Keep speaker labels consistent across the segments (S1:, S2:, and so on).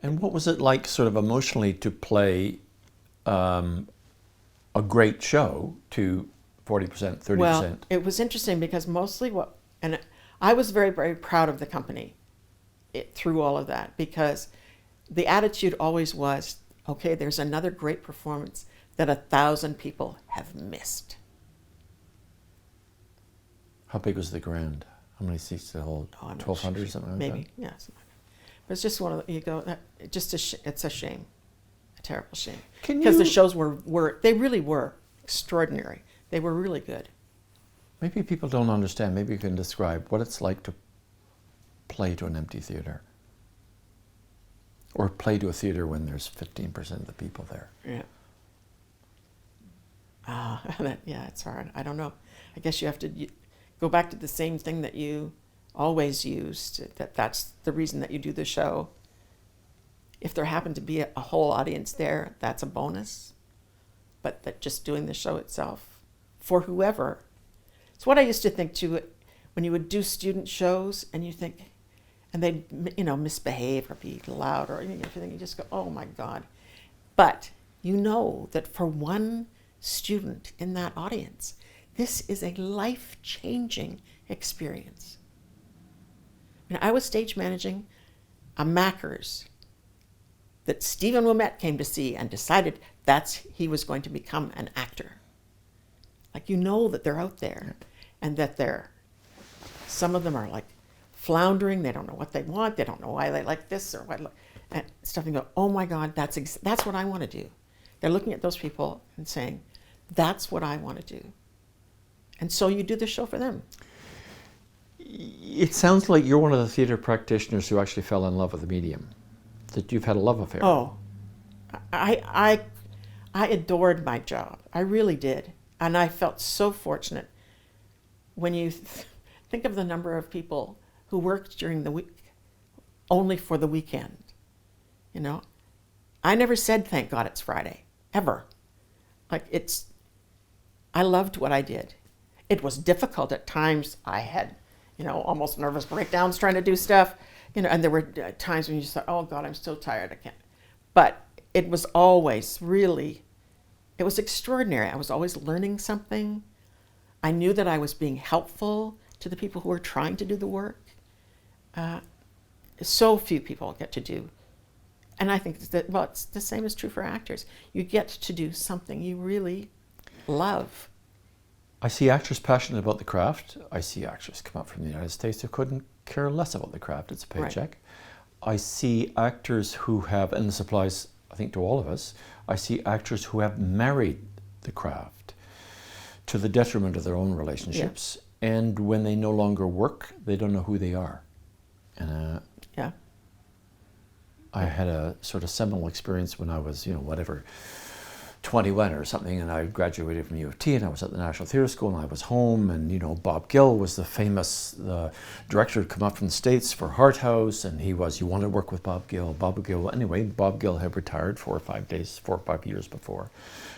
S1: And what was it like, sort of emotionally, to play a great show to 40%, 30%?
S2: Well, it was interesting because and I was very, very proud of the company through all of that, because the attitude always was, okay, there's another great performance that 1,000 people have missed.
S1: How big was the Grand? How many seats did it hold? 1,200 or something like
S2: maybe,
S1: that?
S2: yeah. Something like that. But it's just one of the, it's a shame, a terrible shame. Because the shows they really were extraordinary. They were really good.
S1: Maybe people don't understand. Maybe you can describe what it's like to play to an empty theater. Or play to a theater when there's 15% of the people there.
S2: Yeah. Yeah, it's hard. I don't know. I guess you have to go back to the same thing that you always used, that's the reason that you do the show. If there happened to be a whole audience there, that's a bonus. But that just doing the show itself, for whoever. It's what I used to think too, when you would do student shows and you think, and they'd, misbehave or be loud or everything, you just go, oh my God. But you know that for one student in that audience, this is a life-changing experience. I was stage managing a Mackers that Stephen Wilmette came to see and decided he was going to become an actor. Like, that they're out there and that some of them are like floundering. They don't know what they want. They don't know why they like this or what, and stuff. And go, oh my God, that's what I want to do. They're looking at those people and saying, that's what I want to do. And so you do the show for them.
S1: It sounds like you're one of the theater practitioners who actually fell in love with the medium, that you've had a love affair.
S2: Oh, I adored my job. I really did. And I felt so fortunate when you think of the number of people who worked during the week only for the weekend. I never said, thank God it's Friday, ever. I loved what I did. It was difficult at times. I had, almost nervous breakdowns trying to do stuff, and there were times when you just thought, oh God, I'm so tired, I can't. But it was always it was extraordinary. I was always learning something. I knew that I was being helpful to the people who were trying to do the work. So few people get to do. And I think that, it's the same is true for actors. You get to do something you really love.
S1: I see actors passionate about the craft. I see actors come up from the United States who couldn't care less about the craft. It's a paycheck. Right. I see actors who have, and this applies, I think, to all of us, I see actors who have married the craft to the detriment of their own relationships. Yeah. And when they no longer work, they don't know who they are. And I had a sort of seminal experience when I was, 21 or something, and I graduated from U of T, and I was at the National Theatre School, and I was home, and Bob Gill was the famous director who'd come up from the States for Hart House, and you wanted to work with Bob Gill. Bob Gill had retired 4 or 5 years before,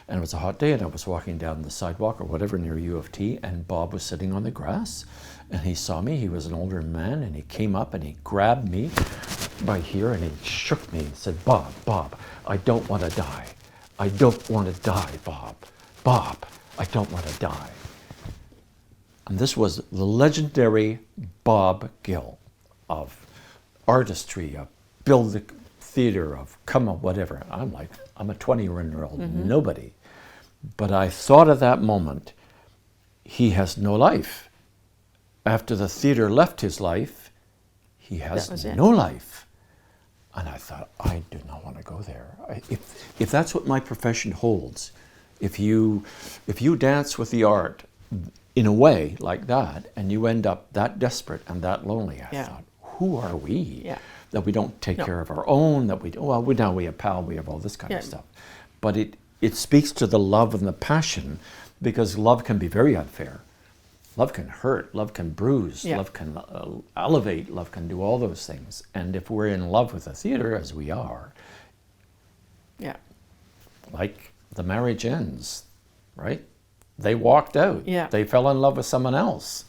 S1: and it was a hot day, and I was walking down the sidewalk or whatever near U of T, and Bob was sitting on the grass, and he saw me. He was an older man, and he came up and he grabbed me by here, and he shook me and said, Bob, I don't want to die. I don't want to die, Bob. Bob, I don't want to die. And this was the legendary Bob Gill of artistry, of build the theater, of come on, whatever. I'm a 20-year-old nobody. But I thought at that moment, he has no life. After the theater left his life, he has no life. And I thought, I do not want to go there. If that's what my profession holds, if you dance with the art in a way like that, and you end up that desperate and that lonely, I thought, who are we that we don't take care of our own? That now we have PAL, we have all this kind of stuff. But it speaks to the love and the passion, because love can be very unfair. Love can hurt, love can bruise, love can elevate, love can do all those things. And if we're in love with the theater, as we are, like the marriage ends, right? They walked out. Yeah. They fell in love with someone else.